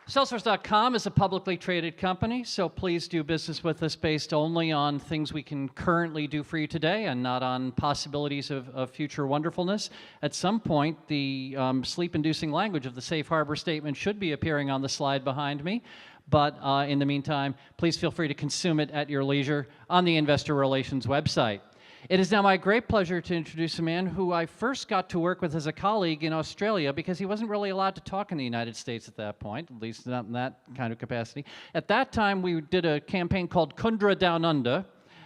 Salesforce.com is a publicly traded company, so please do business with us based only on things we can currently do for you today and not on possibilities of future wonderfulness. At some point, the sleep-inducing language of the safe harbor statement should be appearing on the slide behind me. But in the meantime, please feel free to consume it at your leisure on the Investor Relations website. It is now my great pleasure to introduce a man who I first got to work with as a colleague in Australia because he wasn't really allowed to talk in the United States at that point, at least not in that kind of capacity. At that time, we did a campaign called Kundra Down Under.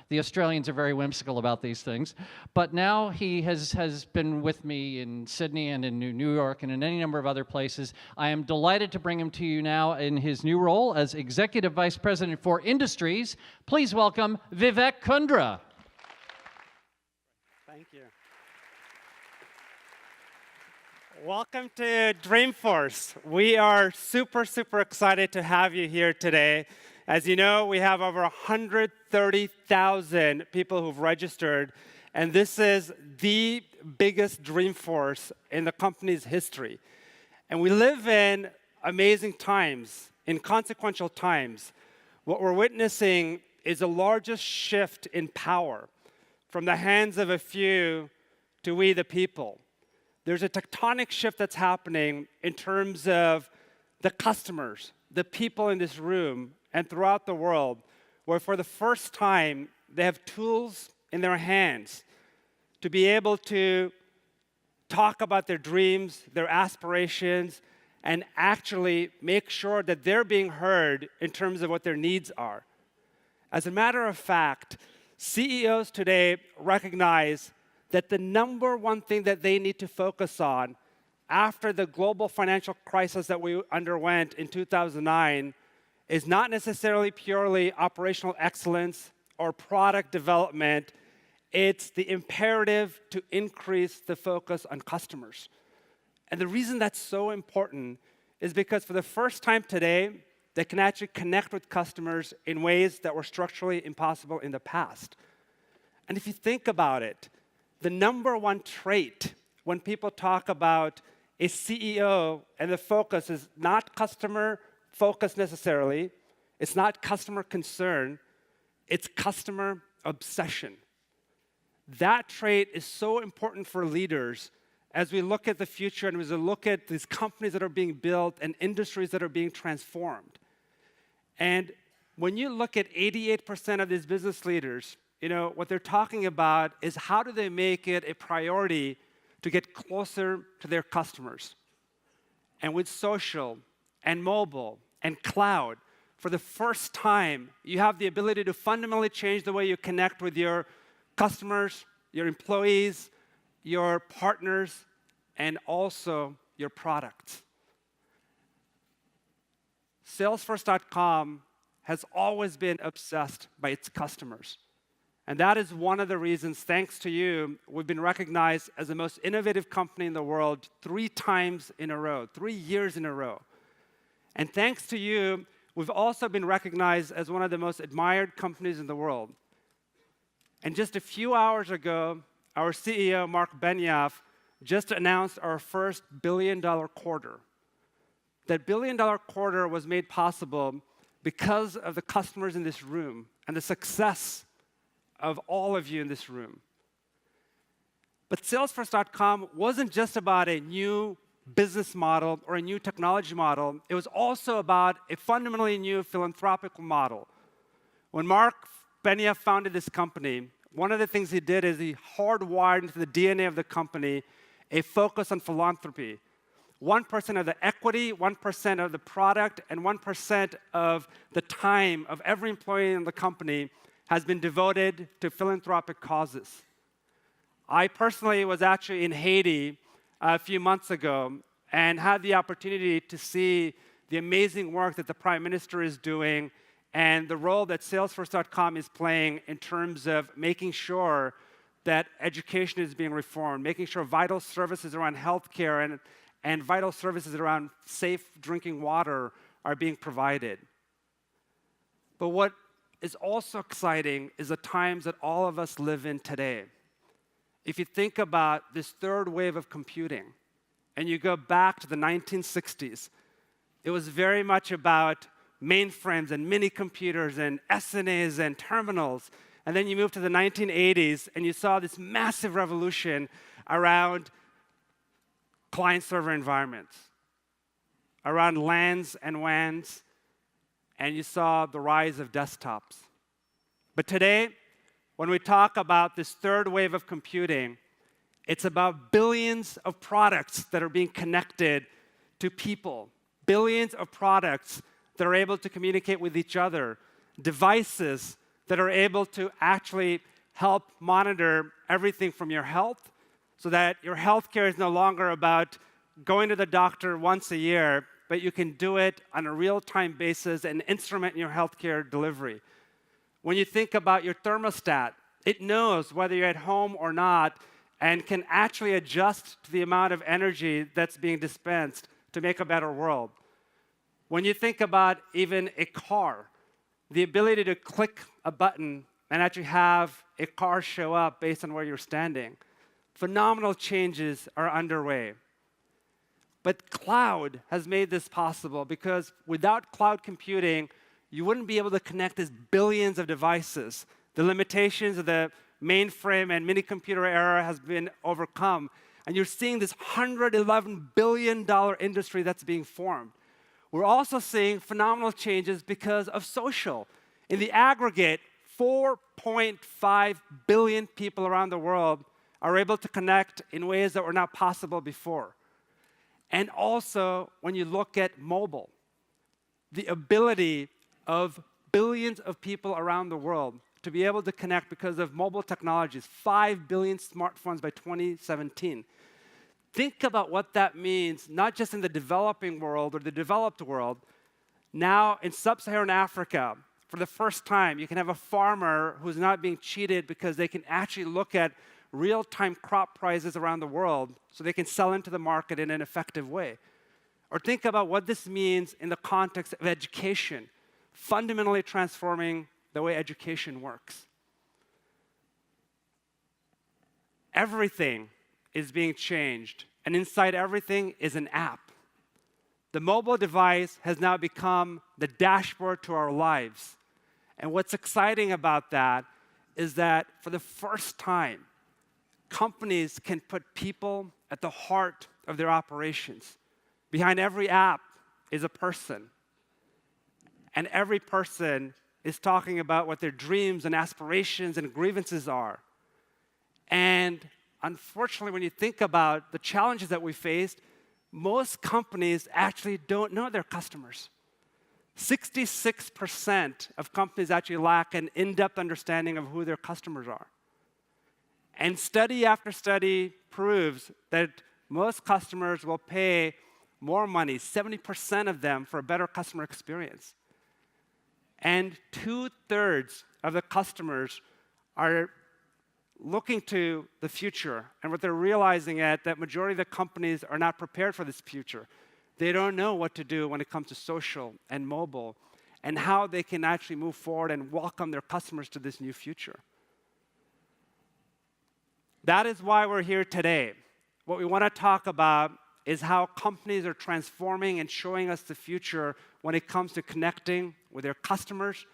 The Australians are very whimsical about these things. But now he has been with me in Sydney and in New York and in any number of other places. I am delighted to bring him to you now in his new role as Executive Vice President for Industries. Please welcome Vivek Kundra. Thank you. Welcome to Dreamforce. We are super excited to have you here today. As you know, we have over 130,000 people who've registered, and this is the biggest Dreamforce in the company's history. And we live in amazing times, in consequential times. What we're witnessing is the largest shift in power from the hands of a few to we the people. There's a tectonic shift that's happening in terms of the customers, the people in this room and throughout the world, where for the first time, they have tools in their hands to be able to talk about their dreams, their aspirations, and actually make sure that they're being heard in terms of what their needs are. As a matter of fact, CEOs today recognize that the number one thing that they need to focus on after the global financial crisis that we underwent in 2009 is not necessarily purely operational excellence or product development. It's the imperative to increase the focus on customers. And the reason that's so important is because for the first time today, they can actually connect with customers in ways that were structurally impossible in the past. And if you think about it, the number one trait when people talk about a CEO and the focus is not customer focus necessarily, it's not customer concern, it's customer obsession. That trait is so important for leaders as we look at the future and as we look at these companies that are being built and industries that are being transformed. And when you look at 88% of these business leaders, what they're talking about is how do they make it a priority to get closer to their customers. And with social and mobile and cloud, for the first time, you have the ability to fundamentally change the way you connect with your customers, your employees, your partners, and also your products. Salesforce.com has always been obsessed by its customers. And that is one of the reasons, thanks to you, we've been recognized as the most innovative company in the world 3 times in a row, 3 years in a row. And thanks to you, we've also been recognized as one of the most admired companies in the world. And just a few hours ago, our CEO, Mark Benioff, just announced our first billion-dollar quarter. That billion-dollar quarter was made possible because of the customers in this room and the success of all of you in this room. But Salesforce.com wasn't just about a new business model or a new technology model. It was also about a fundamentally new philanthropic model. When Mark Benioff founded this company, one of the things he did is he hardwired into the DNA of the company a focus on philanthropy. 1% of the equity, 1% of the product, and 1% of the time of every employee in the company has been devoted to philanthropic causes. I personally was actually in Haiti a few months ago and had the opportunity to see the amazing work that the Prime Minister is doing and the role that Salesforce.com is playing in terms of making sure that education is being reformed, making sure vital services around healthcare and vital services around safe drinking water are being provided. But what is also exciting is the times that all of us live in today. If you think about this third wave of computing, and you go back to the 1960s, it was very much about mainframes and mini computers and SNAs and terminals. And then you moved to the 1980s, and you saw this massive revolution around client-server environments, around LANs and WANs, and you saw the rise of desktops. But today, when we talk about this third wave of computing, it's about billions of products that are being connected to people, billions of products that are able to communicate with each other, devices that are able to actually help monitor everything from your health, so that your healthcare is no longer about going to the doctor once a year, but you can do it on a real-time basis and instrument your healthcare delivery. When you think about your thermostat, it knows whether you're at home or not and can actually adjust to the amount of energy that's being dispensed to make a better world. When you think about even a car, the ability to click a button and actually have a car show up based on where you're standing, phenomenal changes are underway. But cloud has made this possible, because without cloud computing, you wouldn't be able to connect these billions of devices. The limitations of the mainframe and mini computer era has been overcome, and you're seeing this $111 billion industry that's being formed. We're also seeing phenomenal changes because of social. In the aggregate, 4.5 billion people around the world are able to connect in ways that were not possible before. And also, when you look at mobile, the ability of billions of people around the world to be able to connect because of mobile technologies, 5 billion smartphones by 2017. Think about what that means, not just in the developing world or the developed world. Now, in sub-Saharan Africa, for the first time, you can have a farmer who's not being cheated because they can actually look at real-time crop prices around the world so they can sell into the market in an effective way. Or think about what this means in the context of education, fundamentally transforming the way education works. Everything is being changed, and inside everything is an app. The mobile device has now become the dashboard to our lives. And what's exciting about that is that for the first time, companies can put people at the heart of their operations. Behind every app is a person. And every person is talking about what their dreams and aspirations and grievances are. And unfortunately, when you think about the challenges that we faced, most companies actually don't know their customers. 66% of companies actually lack an in-depth understanding of who their customers are. And study after study proves that most customers will pay more money, 70% of them, for a better customer experience. And 2/3 of the customers are looking to the future, and what they're realizing is that majority of the companies are not prepared for this future. They don't know what to do when it comes to social and mobile, and how they can actually move forward and welcome their customers to this new future. That is why we're here today. What we want to talk about is how companies are transforming and showing us the future when it comes to connecting with their customers,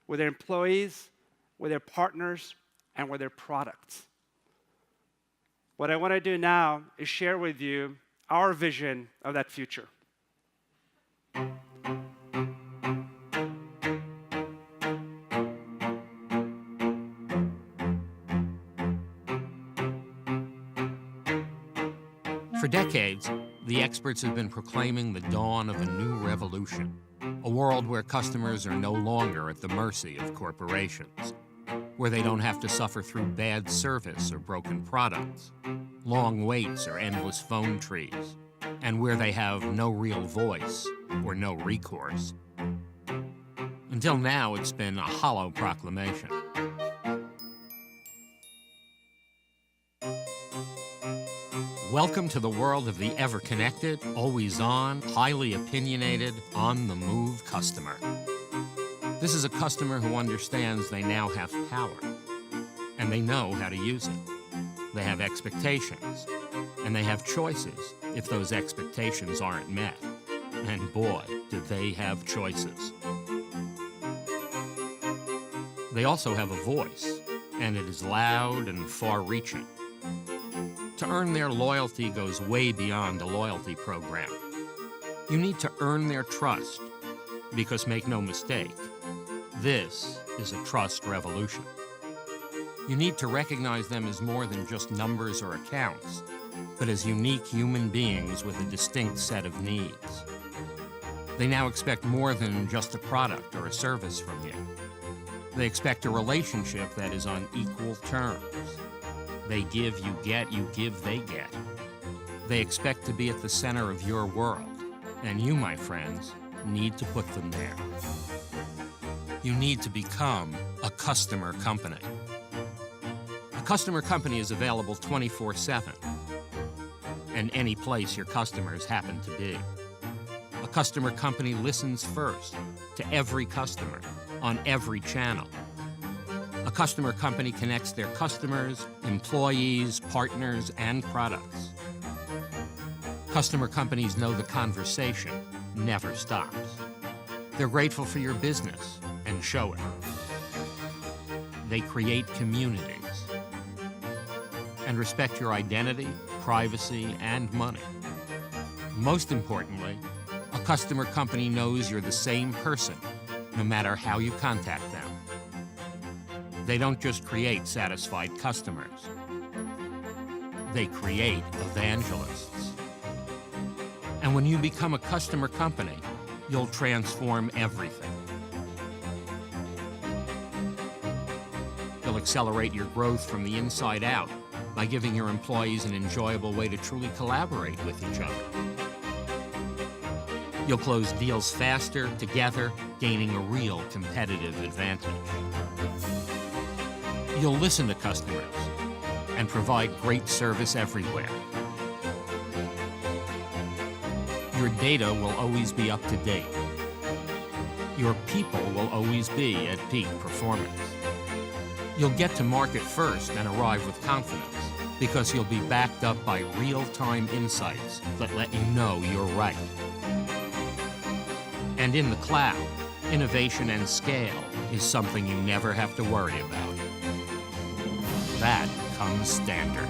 with their employees, with their partners, and with their products. What I want to do now is share with you our vision of that future. For decades, the experts have been proclaiming the dawn of a new revolution, a world where customers are no longer at the mercy of corporations, where they don't have to suffer through bad service or broken products, long waits or endless phone trees, and where they have no real voice or no recourse. Until now, it's been a hollow proclamation. Welcome to the world of the ever-connected, always-on, highly opinionated, on-the-move customer. This is a customer who understands they now have power, and they know how to use it. They have expectations, and they have choices if those expectations aren't met. And boy, do they have choices. They also have a voice, and it is loud and far-reaching. To earn their loyalty goes way beyond a loyalty program. You need to earn their trust, because make no mistake, this is a trust revolution. You need to recognize them as more than just numbers or accounts, but as unique human beings with a distinct set of needs. They now expect more than just a product or a service from you. They expect a relationship that is on equal terms. They give, you get, you give, they get. They expect to be at the center of your world, and you, my friends, need to put them there. You need to become a customer company. A customer company is available 24/7, and any place your customers happen to be. A customer company listens first to every customer on every channel. A customer company connects their customers, employees, partners, and products. Customer companies know the conversation never stops. They're grateful for your business and show it. They create communities and respect your identity, privacy, and money. Most importantly, a customer company knows you're the same person no matter how you contact them. They don't just create satisfied customers. They create evangelists. And when you become a customer company, you'll transform everything. You'll accelerate your growth from the inside out by giving your employees an enjoyable way to truly collaborate with each other. You'll close deals faster, together, gaining a real competitive advantage. You'll listen to customers and provide great service everywhere. Your data will always be up to date. Your people will always be at peak performance. You'll get to market first and arrive with confidence because you'll be backed up by real-time insights that let you know you're right. And in the cloud, innovation and scale is something you never have to worry about. That comes standard.